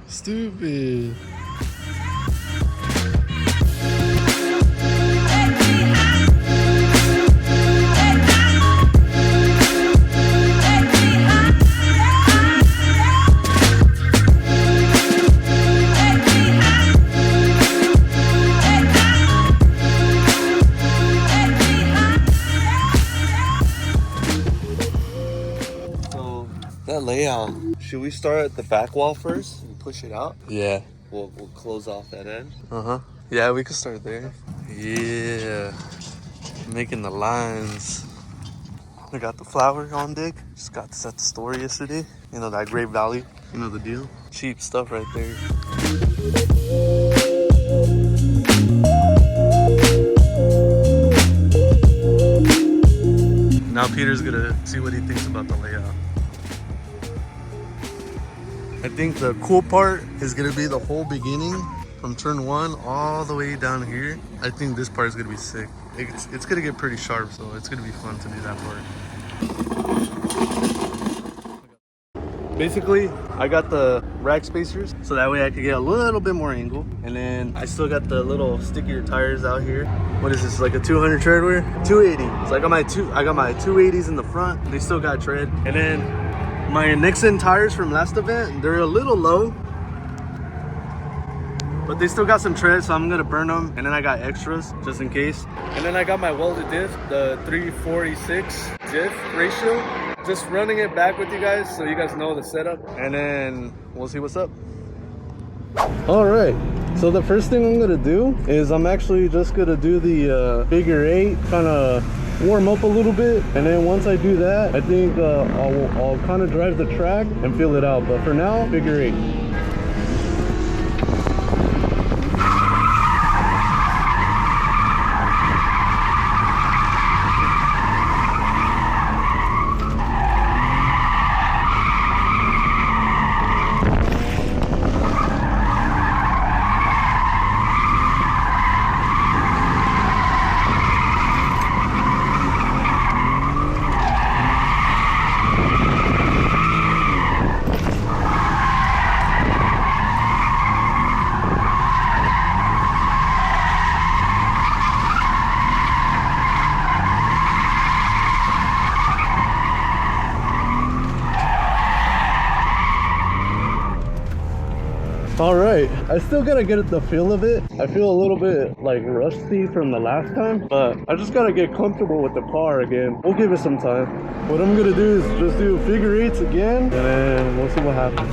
Stupid. That layout. Should we start at the back wall first and push it out? Yeah. We'll close off that end. Yeah, we could start there. Yeah. Making the lines. I got the flower on deck. Just got this at the store yesterday. You know, that Great Valley. You know the deal. Cheap stuff right there. Now Peter's gonna see what he thinks about the layout. I think the cool part is gonna be the whole beginning from turn 1 all the way down here. I think this part is gonna be sick. It's gonna get pretty sharp, so it's gonna be fun to do that part. Basically, I got the rack spacers so that way I could get a little bit more angle. And then I still got the little stickier tires out here. What is this, like a 200 tread wear? 280. So I got my 280s in the front. They still got tread. And then my Nixon tires from last event, they're a little low, but they still got some tread, so I'm gonna burn them. And then I got extras just in case. And then I got my welded diff, the 346 diff ratio. Just running it back with you guys so you guys know the setup, and then we'll see what's up. All right, so the first thing I'm gonna do is I'm actually just gonna do the figure 8, kind of warm up a little bit, and then once I do that, I think I'll kind of drive the track and feel it out. But for now, figure 8. All right, I still gotta get the feel of it. I feel a little bit like rusty from the last time, but I just gotta get comfortable with the car again. We'll give it some time. What I'm gonna do is just do figure 8s again, and then we'll see what happens.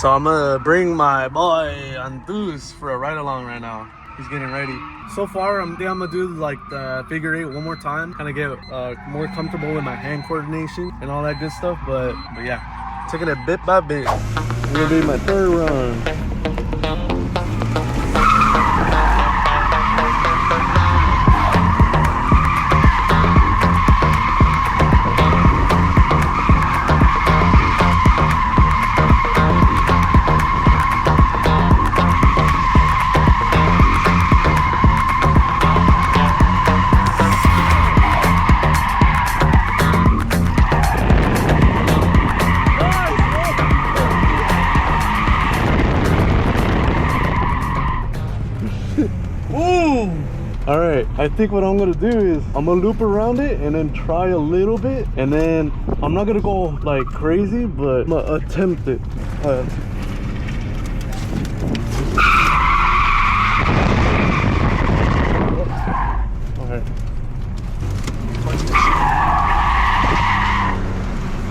So I'm gonna bring my boy Andus for a ride along right now. He's getting ready. So far, I'm gonna do like the figure 8 one more time, kind of get more comfortable with my hand coordination and all that good stuff. But yeah, taking it bit by bit. It's gonna be my 3rd run. All right, I think what I'm gonna do is I'm gonna loop around it and then try a little bit, and then I'm not gonna go like crazy, but I'm gonna attempt it. All right.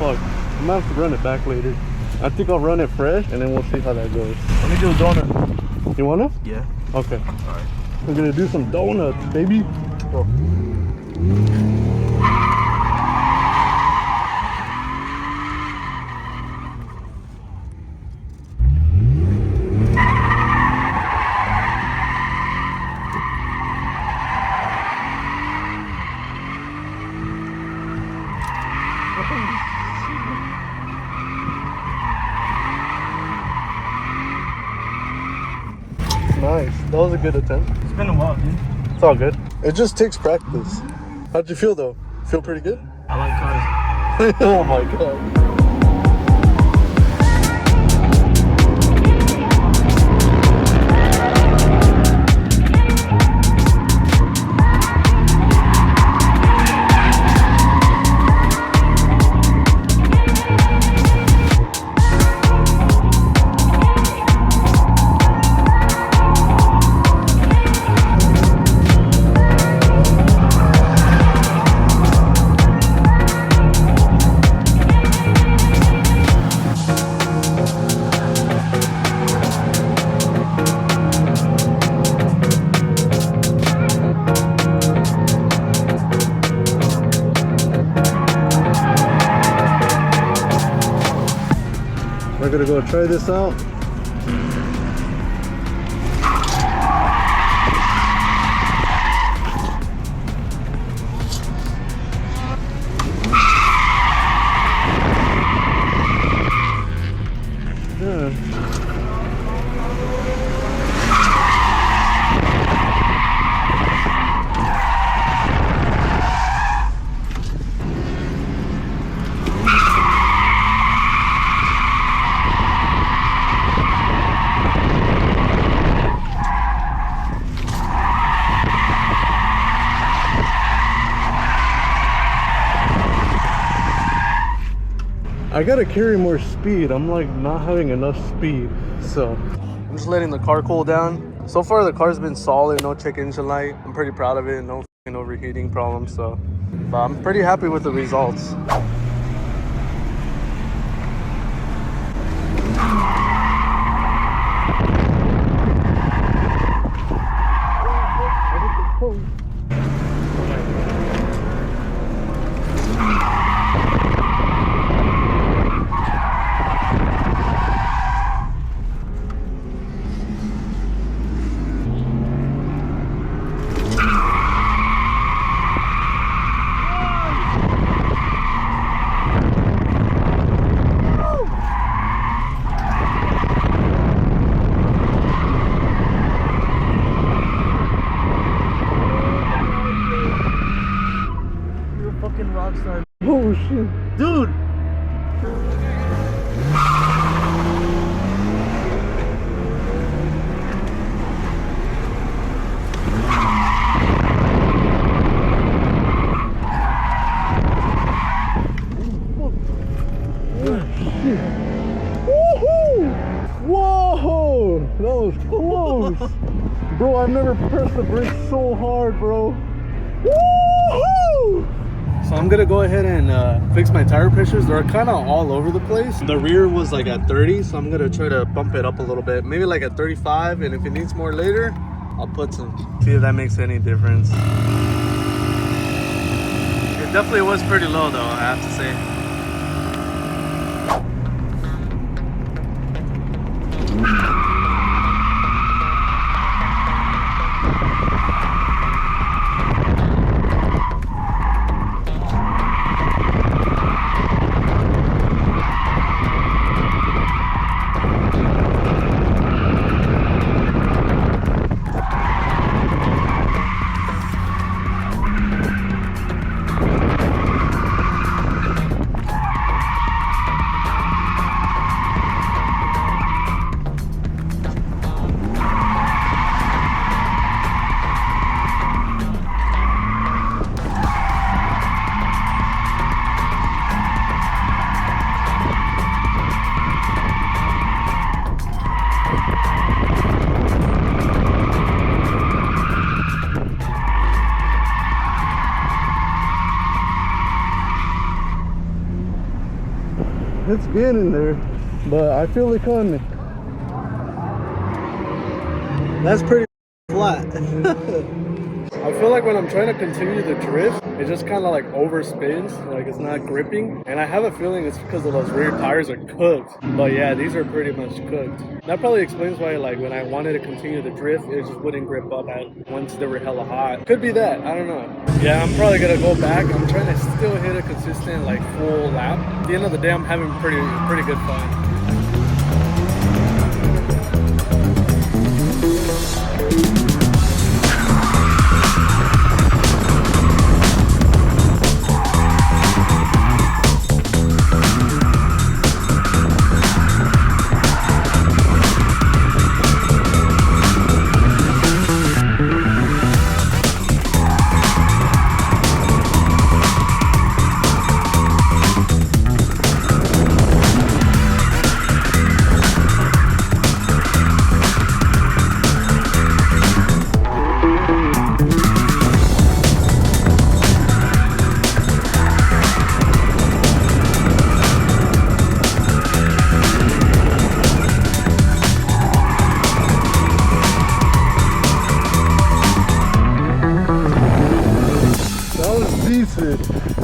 Fuck, I'm gonna have to run it back later. I think I'll run it fresh and then we'll see how that goes. Let me do a donut. You wanna? Yeah. Okay. All right. We're gonna do some donuts, baby. Go. Nice. That was a good attempt. It's been a while, dude. It's all good. It just takes practice. How'd you feel though? Feel pretty good? I like cars. Oh my god. We're gonna go try this out. I gotta carry more speed. I'm like not having enough speed, so I'm just letting the car cool down. So far the car's been solid, no check engine light. I'm pretty proud of it, no f***ing overheating problems, so but I'm pretty happy with the results. Oh shit, dude! Whoa! That was close! Bro, I've never pressed the brake so hard, bro. Woohoo! So I'm gonna go ahead and fix my tire pressures. They're kind of all over the place. The rear was like at 30, so I'm gonna try to bump it up a little bit. Maybe like at 35, and if it needs more later, I'll put some. See if that makes any difference. It definitely was pretty low though, I have to say. It's good in there, but I feel it coming. That's pretty flat. I feel like when I'm trying to continue the drift, it just kind of like overspins, like it's not gripping. And I have a feeling it's because of those rear tires are cooked. But yeah, these are pretty much cooked. That probably explains why, like, when I wanted to continue the drift, it just wouldn't grip up once they were hella hot. Could be that, I don't know. Yeah, I'm probably gonna go back. I'm trying to still hit a consistent, like, full lap. At the end of the day, I'm having pretty good fun.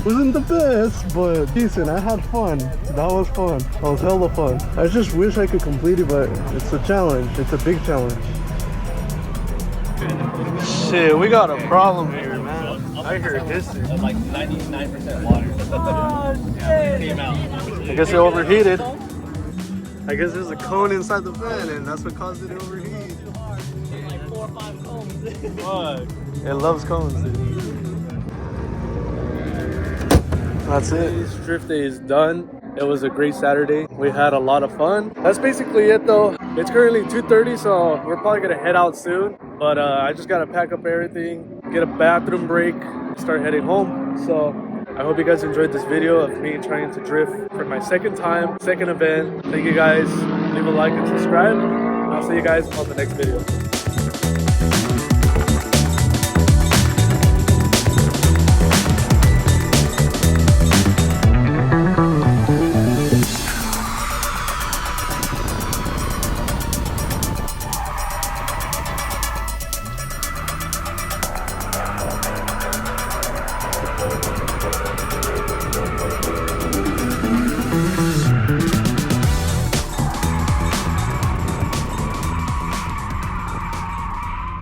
Wasn't the best, but decent. I had fun. That was fun. That was hella fun. I just wish I could complete it, but it's a challenge. It's a big challenge. Shit, we got a problem here, man. I hear hissing. Like 99% water. Oh, shit. Came out. I guess it overheated. I guess there's a cone inside the fan, and that's what caused it to overheat. Like 4 or 5 cones. Fuck. It loves cones, dude. That's it. This drift day is done. It was a great Saturday. We had a lot of fun. That's basically it though. It's currently 2:30, so we're probably gonna head out soon. But I just gotta pack up everything, get a bathroom break, start heading home. So I hope you guys enjoyed this video of me trying to drift for my second time, second event. Thank you guys. Leave a like and subscribe. And I'll see you guys on the next video.